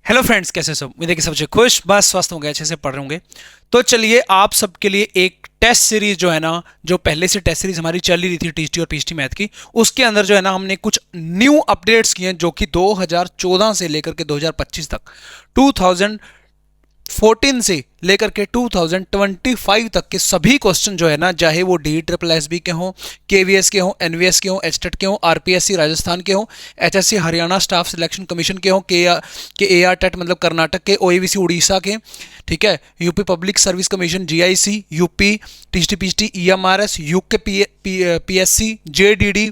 Hello friends, कैसे सब? उम्मीद है कि सब अच्छे खुश बस स्वस्थ होंगे, अच्छे से पढ़ रहे होंगे। तो चलिए आप सबके लिए एक टेस्ट सीरीज जो है ना, जो पहले से टेस्ट सीरीज हमारी चल ही रही थी टीएसटी और पीएचटी मैथ की, उसके अंदर जो है ना हमने कुछ न्यू अपडेट्स किए हैं जो कि 2014 से लेकर के 2025 तक, 2014 से लेकर के 2025 तक के सभी क्वेश्चन जो है ना, चाहे वो डी ट्रिपल एस बी के हों, केवीएस के हों, एनवीएस के हों, एचटेट के हों, आरपीएससी राजस्थान के हों, HSC Haryana staff selection commission के हों, के ए आर टेट मतलब कर्नाटक के, ओएवीसी उड़ीसा के, ठीक है, UP public service commission, GIC, UP, TST PHT, EMRS, UK PSC, JDD,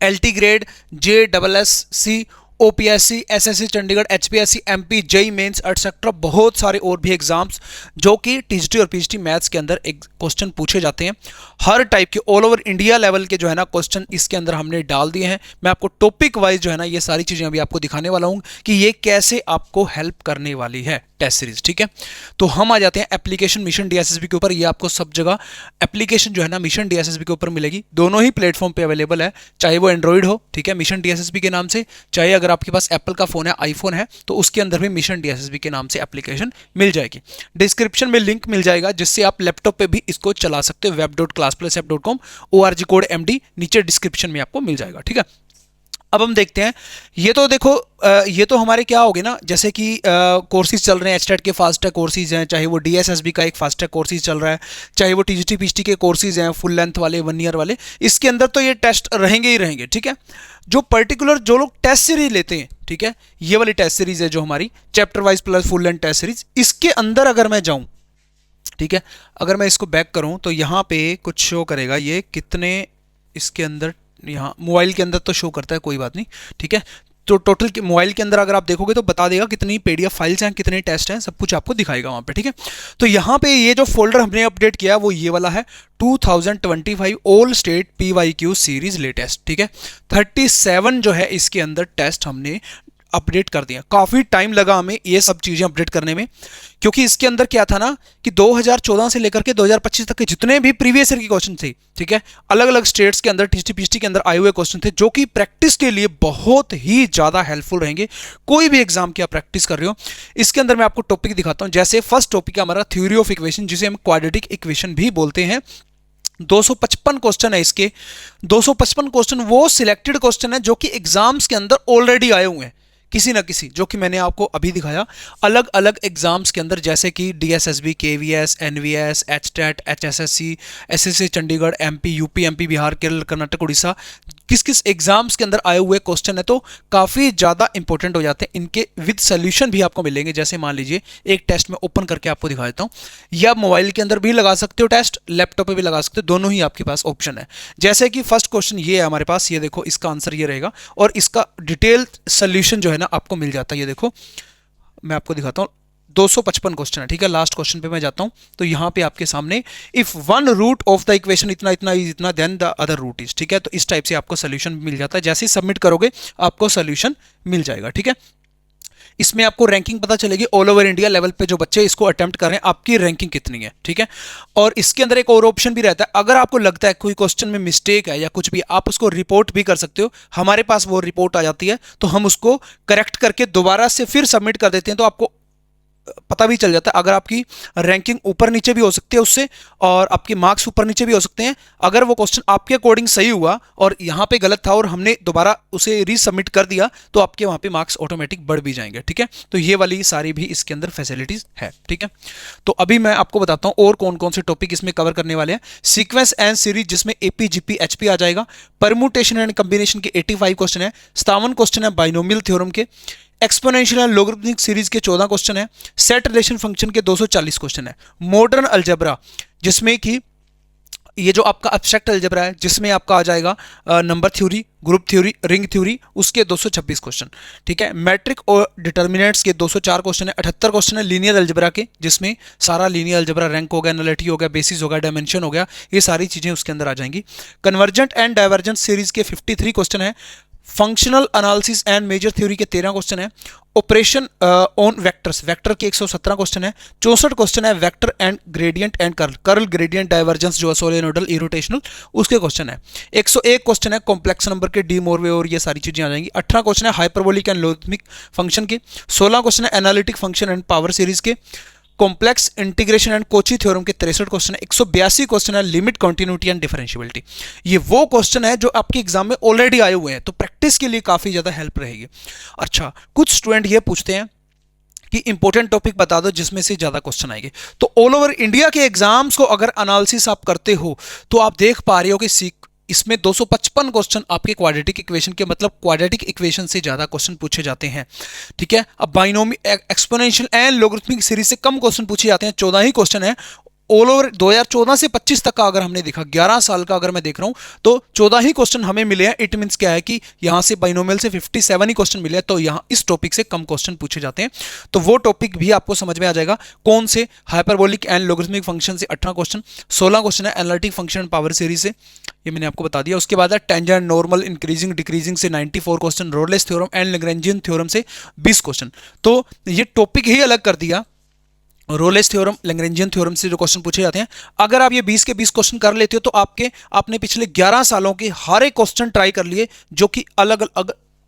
LT grade, J double S C, OPSC, SSC Chandigarh, HPSC, MP, JE mains etcetera, बहुत सारे और भी एग्जाम्स जो कि टीजीटी और पीजीटी मैथ्स के अंदर एक क्वेश्चन पूछे जाते हैं। हर टाइप के ऑल ओवर इंडिया लेवल के जो है ना क्वेश्चन इसके अंदर हमने डाल दिए हैं। मैं आपको टॉपिक वाइज जो है ना ये सारी चीजें अभी आपको दिखाने वाला हूं कि ये कैसे आपको हेल्प करने वाली है टेस्ट सीरीज, ठीक है। तो हम आ जाते हैं एप्लीकेशन मिशन डीएसएसबी के ऊपर। ये आपको सब जगह एप्लीकेशन जो है ना मिशन डीएसएसबी के ऊपर मिलेगी, दोनों ही प्लेटफॉर्म पे अवेलेबल है, चाहे वो एंड्रॉइड हो, ठीक है, मिशन डीएसएसबी के नाम से, चाहे अगर आपके पास एप्पल का फोन है, आईफोन है, तो उसके अंदर भी मिशन डीएसएसबी के नाम से एप्लीकेशन मिल जाएगी। डिस्क्रिप्शन में लिंक मिल जाएगा जिससे आप लैपटॉप पे भी इसको चला सकते हो, web.classplusapp.com, ORG कोड MD नीचे डिस्क्रिप्शन में आपको मिल जाएगा, ठीक है। अब हम देखते हैं, ये तो देखो ये तो हमारे क्या हो गए ना, जैसे कि कोर्सेज चल रहे हैं, एचटेट के फास्ट ट्रैक कोर्सेज हैं, चाहे वो डीएसएसबी का एक फास्ट ट्रैक कोर्सेज चल रहा है, चाहे वो टीजीटी पीजीटी के कोर्सेज हैं फुल लेंथ वाले 1 ईयर वाले, इसके अंदर तो ये टेस्ट रहेंगे ही रहेंगे, ठीक है। जो पर्टिकुलर जो लोग टेस्ट सीरीज लेते हैं, ठीक है, ये वाली टेस्ट सीरीज है जो हमारी chapter wise plus full length test series, इसके अंदर अगर मैं जाऊं, ठीक है, अगर मैं इसको बैक करूं तो यहाँ पे कुछ शो करेगा ये कितने इसके अंदर, यहाँ मोबाइल के अंदर तो शो करता है, कोई बात नहीं, ठीक है। तो टोटल मोबाइल के अंदर अगर आप देखोगे तो बता देगा कितनी पीडीएफ फाइल्स हैं, कितने टेस्ट हैं, सब कुछ आपको दिखाएगा वहां पे, ठीक है। तो यहाँ पे ये जो फोल्डर हमने अपडेट किया वो ये वाला है, 2025 all state PYQ series latest, ठीक है। 37 जो है इसके अंदर टेस्ट हमने अपडेट कर दिया। काफ़ी टाइम लगा हमें ये सब चीज़ें अपडेट करने में, क्योंकि इसके अंदर क्या था ना कि 2014 से लेकर के 2025 तक के जितने भी प्रीवियस ईयर के क्वेश्चन थे, ठीक है, अलग अलग स्टेट्स के अंदर टीजीटी पीजीटी के अंदर आए हुए क्वेश्चन थे जो कि प्रैक्टिस के लिए बहुत ही ज़्यादा हेल्पफुल रहेंगे। कोई भी एग्जाम की आप प्रैक्टिस कर रहे हो, इसके अंदर मैं आपको टॉपिक दिखाता हूँ। जैसे फर्स्ट टॉपिक है हमारा थ्योरी ऑफ इक्वेशन, जिसे हम क्वाड्रेटिक इक्वेशन भी बोलते हैं। 255 क्वेश्चन है इसके। 255 क्वेश्चन वो सिलेक्टेड क्वेश्चन है जो कि एग्जाम्स के अंदर ऑलरेडी आए हुए हैं किसी ना किसी, जो कि मैंने आपको अभी दिखाया अलग अलग एग्जाम्स के अंदर, जैसे कि DSSB, KVS, NVS, HTET, HSSC, SSC Chandigarh, MP, UP, MP, Bihar, Kerala, Karnataka, Orissa, किस किस एग्जाम्स के अंदर आए हुए क्वेश्चन है, तो काफ़ी ज़्यादा इंपॉर्टेंट हो जाते हैं। इनके विद सोल्यूशन भी आपको मिलेंगे। जैसे मान लीजिए एक टेस्ट में ओपन करके आपको दिखा देता हूँ, या मोबाइल के अंदर भी लगा सकते हो टेस्ट, लैपटॉप पे भी लगा सकते हो, दोनों ही आपके पास ऑप्शन है। जैसे कि फर्स्ट क्वेश्चन ये है हमारे पास, ये देखो इसका आंसर ये रहेगा और इसका डिटेल सोल्यूशन जो है ना आपको मिल जाता है। ये देखो मैं आपको दिखाता हूँ, 255 क्वेश्चन है, ठीक है। लास्ट क्वेश्चन पे मैं जाता हूं, तो यहां पे आपके सामने if one root of the equation इतना इतना इतना then the other root is, ठीक है। तो इस टाइप से आपको सोल्यूशन मिल जाता है। जैसे ही सबमिट करोगे आपको सोल्यूशन मिल जाएगा, ठीक है। इसमें आपको रैंकिंग पता चलेगी ऑल ओवर इंडिया लेवल पे, जो बच्चे इसको अटेम्प्ट कर रहे हैं आपकी रैंकिंग कितनी है, ठीक है। और इसके अंदर एक और ऑप्शन भी रहता है, अगर आपको लगता है कोई क्वेश्चन में मिस्टेक है या कुछ भी, आप उसको रिपोर्ट भी कर सकते हो। हमारे पास वो रिपोर्ट आ जाती है तो हम उसको करेक्ट करके दोबारा से फिर सबमिट कर देते हैं, तो आपको पता भी चल जाता है। अगर आपकी रैंकिंग ऊपर नीचे भी हो सकती है उससे, और आपके मार्क्स ऊपर नीचे भी हो सकते हैं, अगर वो क्वेश्चन आपके अकॉर्डिंग सही हुआ और यहां पे गलत था और हमने दोबारा उसे रीसबमिट कर दिया, तो आपके वहां पे मार्क्स ऑटोमेटिक बढ़ भी जाएंगे, ठीक है। तो ये वाली सारी भी इसके अंदर फैसिलिटीज है, ठीक है। तो अभी मैं आपको बताता हूं और कौन कौन से टॉपिक इसमें कवर करने वाले हैं। सीक्वेंस एंड सीरीज, जिसमें एपी, जीपी, एचपी आ जाएगा। परमुटेशन एंड कॉम्बिनेशन के 85 क्वेश्चन है। 57 क्वेश्चन है बाइनोमियल थ्योरम के। एक्सपोनेंशियल एंड लॉगरिथमिक सीरीज के 14 क्वेश्चन है। सेट रिलेशन फंक्शन के 240 क्वेश्चन है। मॉडर्न अलजेब्रा, जिसमें कि ये जो आपका एब्स्ट्रैक्ट अलजेब्रा है, जिसमें आपका आ जाएगा number theory, group theory, ring theory, उसके 226 क्वेश्चन, ठीक है। मैट्रिक और डिटर्मिनेंट्स के 204 क्वेश्चन है। 78 क्वेश्चन है लीनियर अलजेब्रा के, जिसमें सारा लीनियर अलजेब्रा, रैंक हो गया, नलिटी हो गया, बेसिस हो गया, डायमेंशन हो गया, ये सारी चीजें उसके अंदर आ जाएंगी। कन्वर्जेंट एंड डाइवर्जेंट सीरीज के 53 क्वेश्चन है। Functional analysis and measure theory के 13 क्वेश्चन है। ऑपरेशन ऑन वेक्टर्स, वेक्टर के 117 क्वेश्चन है। 64 क्वेश्चन है vector and gradient and curl, curl gradient divergence जो सोलेनोइडल इरोटेशनल उसके क्वेश्चन है। 101 क्वेश्चन है कॉम्प्लेक्स नंबर के, डी मोरवे और ये सारी चीजें आ जाएंगी। 18 क्वेश्चन है हाइपरबोलिक एंड लोगरिथमिक फंक्शन के। 16 क्वेश्चन है analytic function and power series के। Complex integration and Cauchy theorem के 63 क्वेश्चन है। 182 क्वेश्चन है लिमिट कॉन्टिन्यूटी एंड डिफरेंशियबिलिटी। ये वो क्वेश्चन है जो आपके एग्जाम में ऑलरेडी आए हुए हैं, तो प्रैक्टिस के लिए काफी ज्यादा हेल्प रहेगी। अच्छा, कुछ स्टूडेंट ये पूछते हैं कि इंपॉर्टेंट टॉपिक बता दो जिसमें से ज्यादा क्वेश्चन आएंगे। तो ऑल ओवर इंडिया के एग्जाम्स को अगर एनालिसिस आप करते हो तो आप देख पा रहे हो कि इसमें 255 क्वेश्चन आपके क्वाड्रेटिक इक्वेशन के, मतलब क्वाड्रेटिक इक्वेशन से ज्यादा क्वेश्चन पूछे जाते हैं। ठीक है, अब बाइनोमी एक्सपोनेंशियल एंड लोगरिथमिक सीरीज से कम क्वेश्चन पूछे जाते हैं, 14 ही क्वेश्चन है। ऑल ओवर 2014 से 25 तक का अगर हमने देखा, 11 साल का अगर मैं देख रहा हूं, तो 14 ही क्वेश्चन हमें मिले हैं। इट मींस क्या है कि यहां से बाइनोमियल से 57 ही क्वेश्चन मिले हैं, तो यहां इस टॉपिक से कम क्वेश्चन पूछे जाते हैं। तो वो टॉपिक भी आपको समझ में आ जाएगा। कौन से? हाइपरबोलिक एंड लोगरिथमिक फंक्शन से 18 क्वेश्चन, 16 क्वेश्चन है analytic function and power series से, ये मैंने आपको बता दिया। उसके बाद है टेंजेंट, नॉर्मल, इंक्रीजिंग, डिक्रीजिंग से 94 question, Rolle's theorem and Lagrangian theorem से 20 क्वेश्चन। तो ये टॉपिक ही अलग कर दिया। रोलेस थ्योरम, लैग्रेंजियन थ्योरम से जो क्वेश्चन पूछे जाते हैं, अगर आप ये 20 के 20 क्वेश्चन कर लेते हो तो आपने पिछले 11 सालों के हर एक क्वेश्चन ट्राई कर लिए जो कि अलग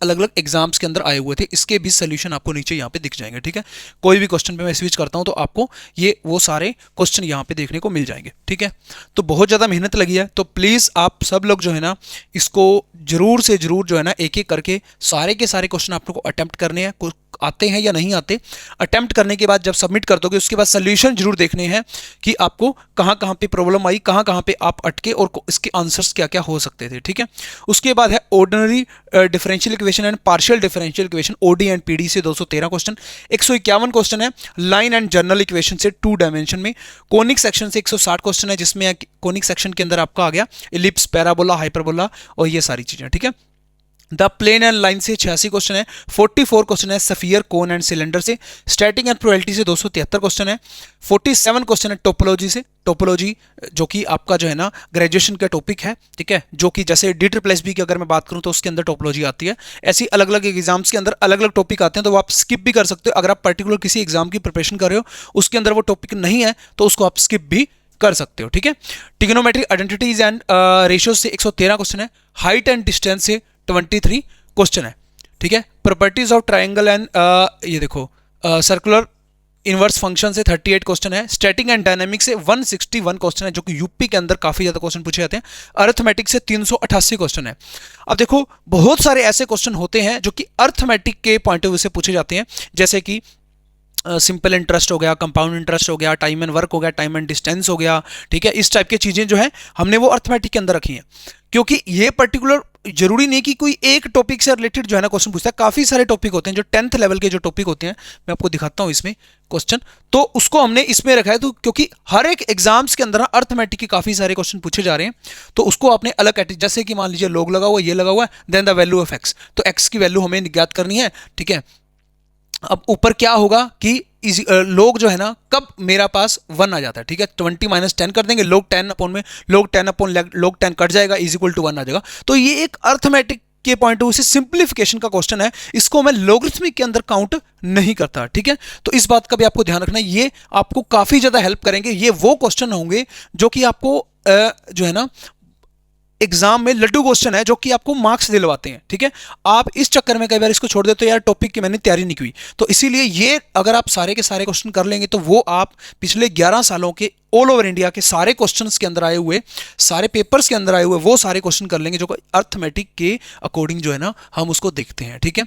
अलग एग्जाम्स के अंदर आए हुए थे। इसके भी सोल्यूशन आपको नीचे यहाँ पे दिख जाएंगे। ठीक है, कोई भी क्वेश्चन पे मैं स्विच करता हूँ तो आपको ये वो सारे क्वेश्चन यहाँ पे देखने को मिल जाएंगे। ठीक है, तो बहुत ज़्यादा मेहनत लगी है, तो प्लीज़ आप सब लोग जो है ना इसको जरूर से जरूर जो है ना एक एक करके सारे के सारे क्वेश्चन आप लोग को अटेम्प्ट करने हैं। आते हैं या नहीं आते, अटेम्प्ट करने के बाद जब सबमिट कर दोगे उसके बाद सोल्यूशन जरूर देखने हैं कि आपको कहाँ कहाँ पे प्रॉब्लम आई, कहाँ कहाँ पे आप अटके और इसके आंसर्स क्या क्या हो सकते थे। ठीक है, उसके बाद है ordinary differential equation and partial differential equation, ODE and PDE से 213 क्वेश्चन। 151 क्वेश्चन है लाइन एंड जनरल इक्वेशन से 2 डायमेंशन में। कोनिक सेक्शन से 160 क्वेश्चन है, जिसमें कोनिक सेक्शन के अंदर आपका आ गया इलिप्स, पैराबोला, हाइपरबोला और ये सारी चीजें। ठीक है, द प्लेन एंड लाइन से 86 क्वेश्चन है। 44 क्वेश्चन है सफियर, कोन एंड सिलेंडर से। स्टैटिक एंड प्रोबेबिलिटी से 273 क्वेश्चन है। 47 क्वेश्चन है टोपोलॉजी से, टोपोलॉजी जो कि आपका जो है ना ग्रेजुएशन का टॉपिक है। ठीक है, जो कि जैसे DSSB की अगर मैं बात करूं तो उसके अंदर टोपोलॉजी आती है। ऐसी अलग अलग एग्जाम्स के अंदर अलग अलग टॉपिक आते हैं, तो वो आप स्किप भी कर सकते हो। अगर आप पर्टिकुलर किसी एग्जाम की प्रिपरेशन कर रहे हो, उसके अंदर वो टॉपिक नहीं है तो उसको आप स्किप भी कर सकते हो। ठीक है, ट्रिग्नोमेट्रिक आइडेंटिटीज एंड रेशियोज से 113 क्वेश्चन है। हाइट एंड डिस्टेंस से 23 क्वेश्चन है। ठीक है, प्रॉपर्टीज ऑफ ट्रायंगल एंड ये देखो सर्कुलर इनवर्स फंक्शन से 38 क्वेश्चन है। स्टैटिक एंड डायनामिक से 161 क्वेश्चन है, जो कि यूपी के अंदर काफी ज्यादा क्वेश्चन पूछे जाते हैं। अर्थमेटिक से 388 क्वेश्चन है। अब देखो बहुत सारे ऐसे क्वेश्चन होते हैं जो कि अर्थमेटिक के पॉइंट ऑफ व्यू से पूछे जाते हैं, जैसे कि सिंपल इंटरेस्ट हो गया, कंपाउंड इंटरेस्ट हो गया, टाइम एंड वर्क हो गया, टाइम एंड डिस्टेंस हो गया। ठीक है, इस टाइप की चीजें जो है हमने वो अर्थमेटिक के अंदर रखी हैं, क्योंकि ये पर्टिकुलर जरूरी नहीं कि कोई एक टॉपिक से रिलेटेड जो है ना क्वेश्चन पूछता है। काफी सारे टॉपिक होते हैं जो 10th लेवल के जो टॉपिक होते हैं, मैं आपको दिखाता हूं इसमें क्वेश्चन, तो उसको हमने इसमें रखा है। तो क्योंकि हर एक एग्जाम्स के अंदर अर्थमेटिक के काफी सारे क्वेश्चन पूछे जा रहे हैं, तो उसको आपने अलग कैटेगरी, जैसे कि मान लीजिए लोग लगा हुआ, ये लगा हुआ है, then the value of x, तो एक्स की वैल्यू हमें ज्ञात करनी है। ठीक है, अब ऊपर क्या होगा कि लोग जो है ना कब मेरा पास 1 आ जाता है। ठीक है, 20 - 10 कर देंगे, लोग 10 अपॉन में, लोग 10 अपॉन लोग 10 कट जाएगा, इज इक्वल टू 1 आ जाएगा। तो ये एक अर्थमेटिक के पॉइंट ऑफ व्यू से सिंप्लीफिकेशन का क्वेश्चन है, इसको मैं लॉगरिथमिक के अंदर काउंट नहीं करता। ठीक है, तो इस बात का भी आपको ध्यान रखना है, ये आपको काफी ज्यादा हेल्प करेंगे। ये वो क्वेश्चन होंगे जो कि आपको जो है ना एग्जाम में लड्डू क्वेश्चन है, जो कि आपको मार्क्स दिलवाते हैं। ठीक है, आप इस चक्कर में कई बार इसको छोड़ देते हो, यार टॉपिक की मैंने तैयारी नहीं की, तो इसीलिए ये अगर आप सारे के सारे क्वेश्चन कर लेंगे तो वो आप पिछले 11 सालों के ऑल ओवर इंडिया के सारे क्वेश्चंस के अंदर आए हुए, सारे पेपर्स के अंदर आए हुए वो सारे क्वेश्चन कर लेंगे, जो अर्थमेटिक के अकॉर्डिंग जो है ना हम उसको देखते हैं। ठीक है,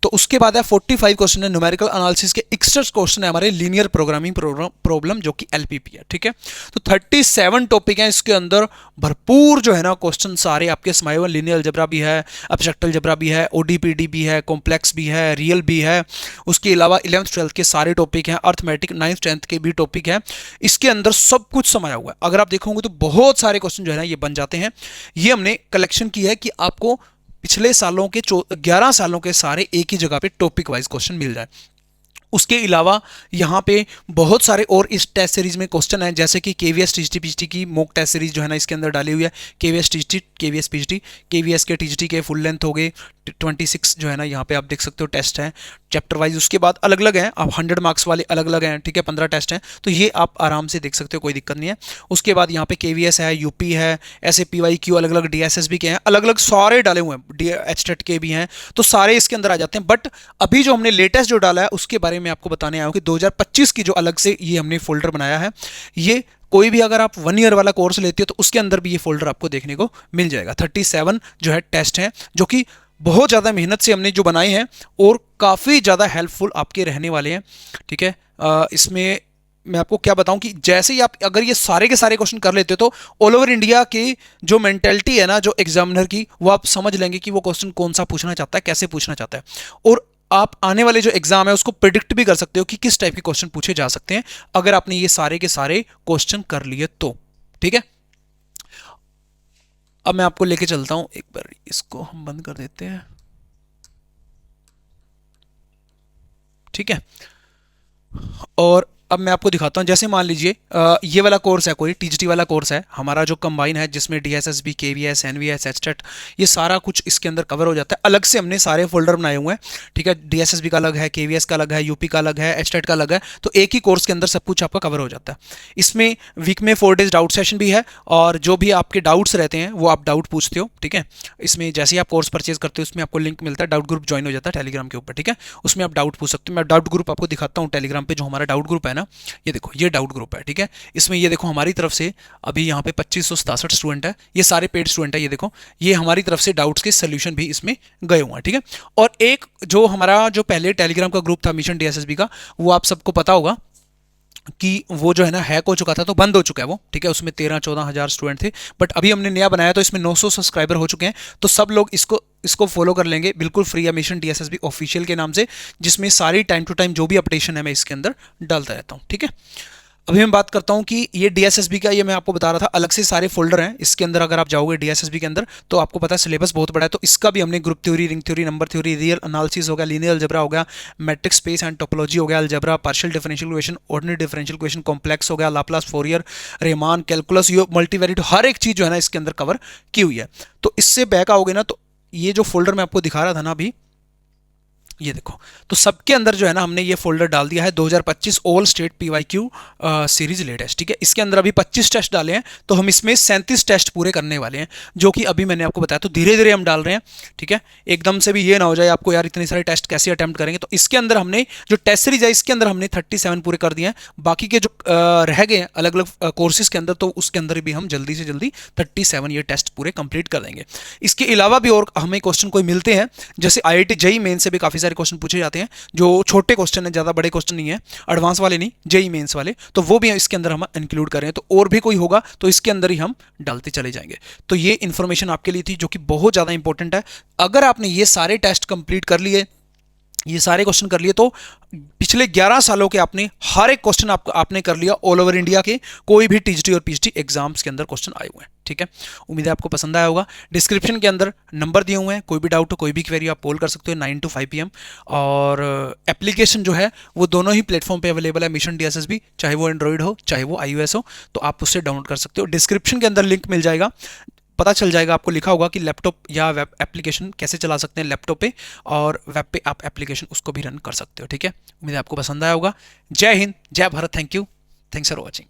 तो उसके बाद है 45 क्वेश्चन है न्यूमेरिकल एनालिसिस के। 61 क्वेश्चन है हमारे लीनियर प्रोग्रामिंग प्रॉब्लम, जो कि LPP है। ठीक है, तो 37 टॉपिक हैं इसके अंदर, भरपूर जो है ना क्वेश्चन सारे आपके समाये हुए। लीनियर अलजेब्रा भी है, एब्स्ट्रैक्ट अलजेब्रा भी है, ODPD भी है, कॉम्प्लेक्स भी है, रियल भी है। उसके अलावा 11th 12th के सारे टॉपिक हैं, अर्थमेटिक 9th 10th के भी टॉपिक है। इसके अंदर सब कुछ समाया हुआ है। अगर आप देखोगे तो बहुत सारे क्वेश्चन जो है ना ये बन जाते हैं। ये हमने कलेक्शन की है कि आपको पिछले सालों के 11 सालों के सारे एक ही जगह पे टॉपिक वाइज क्वेश्चन मिल जाए। उसके अलावा यहाँ पे बहुत सारे और इस टेस्ट सीरीज में क्वेश्चन हैं, जैसे कि KVS TGT PGT की मॉक टेस्ट सीरीज जो है ना इसके अंदर डाली हुई है। KVS TGT, KVS PGT, KVS के TGT के फुल लेंथ हो गए 26 जो है ना यहाँ पे आप देख सकते हो टेस्ट हैं। Chapter wise. उसके बाद अलग अलग हैं, अब 100 मार्क्स वाले अलग अलग हैं, ठीक है, 15 टेस्ट हैं, तो ये आप आराम से देख सकते हो, कोई दिक्कत नहीं है। उसके बाद यहाँ पे KVS है, यूपी है, ऐसे PYQ अलग अलग, DSSB के हैं, अलग अलग सारे डाले हुए हैं, HTET के भी हैं, तो सारे इसके अंदर आ जाते हैं। बट अभी जो हमने लेटेस्ट जो डाला है उसके बारे में आपको बताने आया हूँ कि 2025 की जो अलग से ये हमने फोल्डर बनाया है, ये कोई भी अगर आप 1 ईयर वाला कोर्स लेते हो तो उसके अंदर भी ये फोल्डर आपको देखने को मिल जाएगा। 37 जो है टेस्ट हैं, जो कि बहुत ज़्यादा मेहनत से हमने जो बनाए हैं और काफ़ी ज़्यादा हेल्पफुल आपके रहने वाले हैं, ठीक है। इसमें मैं आपको क्या बताऊं कि जैसे ही आप अगर ये सारे के सारे क्वेश्चन कर लेते हो तो ऑल ओवर इंडिया की जो मेंटेलिटी है ना जो एग्जामिनर की, वो आप समझ लेंगे कि वो क्वेश्चन कौन सा पूछना चाहता है, कैसे पूछना चाहता है, और आप आने वाले जो एग्जाम है उसको प्रिडिक्ट भी कर सकते हो कि किस टाइप के क्वेश्चन पूछे जा सकते हैं अगर आपने ये सारे के सारे क्वेश्चन कर लिए तो, ठीक है। अब मैं आपको लेके चलता हूं, एक बार इसको हम बंद कर देते हैं, ठीक है। और अब मैं आपको दिखाता हूं, जैसे मान लीजिए ये वाला कोर्स है, कोई TGT वाला कोर्स है हमारा जो कंबाइन है, जिसमें DSSB, KVS, NVS, HTET ये सारा कुछ इसके अंदर कवर हो जाता है। अलग से हमने सारे फोल्डर बनाए हुए हैं, ठीक है। DSSB का अलग है, KVS का अलग है, यूपी का अलग है, HTET का अलग है, तो एक ही कोर्स के अंदर सब कुछ आपका कवर हो जाता है। इसमें वीक में 4 डेज डाउट सेशन भी है, और जो भी आपके डाउट्स रहते हैं वो आप डाउट पूछते हो, ठीक है। इसमें जैसे ही आप कोर्स परचेज करते हो उसमें आपको लिंक मिलता है, डाउट ग्रुप ज्वाइन हो जाता है टेलीग्राम के ऊपर, ठीक है। उसमें आप डाउट पूछ सकते हो। मैं डाउट ग्रुप आपको दिखाता हूँ टेलीग्राम पे, जो हमारा डाउट ग्रुप है ना, ये देखो, ये डाउट ग्रुप है, ठीक है। इसमें ये देखो हमारी तरफ से अभी यहाँ पे 2567 स्टूडेंट है, ये सारे पेड स्टूडेंट है, ये देखो, ये हमारी तरफ से डाउट्स के सोल्यूशन भी इसमें गए हुए हैं, ठीक है। और एक जो हमारा जो पहले टेलीग्राम का ग्रुप था मिशन DSSB का, वो आप सबको पता होगा कि वो जो है ना हैक हो चुका था, तो बंद हो चुका है वो, ठीक है। उसमें 13-14 हज़ार स्टूडेंट थे, बट अभी हमने नया बनाया तो इसमें 900 सब्सक्राइबर हो चुके हैं, तो सब लोग इसको फॉलो कर लेंगे, बिल्कुल फ्री है, मिशन DSSB ऑफिशियल के नाम से, जिसमें सारी टाइम टू टाइम जो भी अपडेशन है मैं इसके अंदर डालता रहता हूँ, ठीक है। अभी मैं बात करता हूँ कि ये DSSB का, ये मैं आपको बता रहा था, अलग से सारे फोल्डर हैं इसके अंदर। अगर आप जाओगे DSSB के अंदर तो आपको पता है सिलेबस बहुत बड़ा है, तो इसका भी हमने group theory, ring theory, number theory, real analysis हो गया, लीनियर अलजेब्रा हो गया, मैट्रिक्स स्पेस एंड टोपोलॉजी हो गया, algebra, partial differential equation, ordinary differential equation, complex हो गया, लाप्लास, फोरियर, रेमान, कैलकुलस, ये मल्टीवेरिएट, हर एक चीज जो है ना इसके अंदर कवर की हुई है। तो इससे बैक आओगे ना, तो ये जो फोल्डर मैं आपको दिखा रहा था ना अभी, ये देखो, तो सबके अंदर जो है ना हमने ये फोल्डर डाल दिया है 2025 all state PYQ series latest, ठीक है। इसके अंदर अभी 25 टेस्ट डाले हैं, तो हम इसमें 37 टेस्ट पूरे करने वाले हैं, जो कि अभी मैंने आपको बताया, तो धीरे धीरे हम डाल रहे हैं, ठीक है। एकदम से भी ये ना हो जाए आपको यार इतने सारे टेस्ट कैसे अटेम्प्ट करेंगे, तो इसके अंदर हमने जो टेस्ट सीरीज है इसके अंदर हमने 37 पूरे कर दिए हैं। बाकी के जो रह गए हैं अलग अलग कोर्सेज के अंदर, तो उसके अंदर भी हम जल्दी से जल्दी 37 ये टेस्ट पूरे कंप्लीट कर देंगे। इसके अलावा भी और हमें क्वेश्चन कोई मिलते हैं, जैसे IIT JEE मेन से भी काफी सारे क्वेश्चन पूछे जाते हैं, जो छोटे क्वेश्चन है, ज्यादा बड़े क्वेश्चन नहीं है, एडवांस वाले नहीं, JEE मेंस वाले, तो वो भी इसके अंदर हम इंक्लूड करें। तो और भी कोई होगा तो इसके अंदर ही हम डालते चले जाएंगे। तो ये इन्फॉर्मेशन आपके लिए थी, जो कि बहुत ज्यादा इंपॉर्टेंट है। अगर आपने ये सारे टेस्ट कंप्लीट कर लिए, ये सारे क्वेश्चन कर लिए, तो पिछले 11 सालों के आपने हर एक क्वेश्चन आपने कर लिया, ऑल ओवर इंडिया के कोई भी TGT और PGT एग्जाम्स के अंदर क्वेश्चन आए हुए हैं, ठीक है। उम्मीद है आपको पसंद आया होगा। डिस्क्रिप्शन के अंदर नंबर दिए हुए हैं, कोई भी डाउट हो, कोई भी क्वेरी आप पोल कर सकते हो 9 to 5 PM। और एप्लीकेशन जो है वो दोनों ही प्लेटफॉर्म पे अवेलेबल है, मिशन DSSB, चाहे वो एंड्रॉइड हो चाहे वो iOS हो, तो आप उससे डाउनलोड कर सकते हो। डिस्क्रिप्शन के अंदर लिंक मिल जाएगा, पता चल जाएगा आपको, लिखा होगा कि लैपटॉप या वेब एप्लीकेशन कैसे चला सकते हैं लैपटॉप पे, और वेब पे आप एप्लीकेशन उसको भी रन कर सकते हो, ठीक है। उम्मीद है आपको पसंद आया होगा। जय हिंद, जय Bharat, thank you, thanks for watching.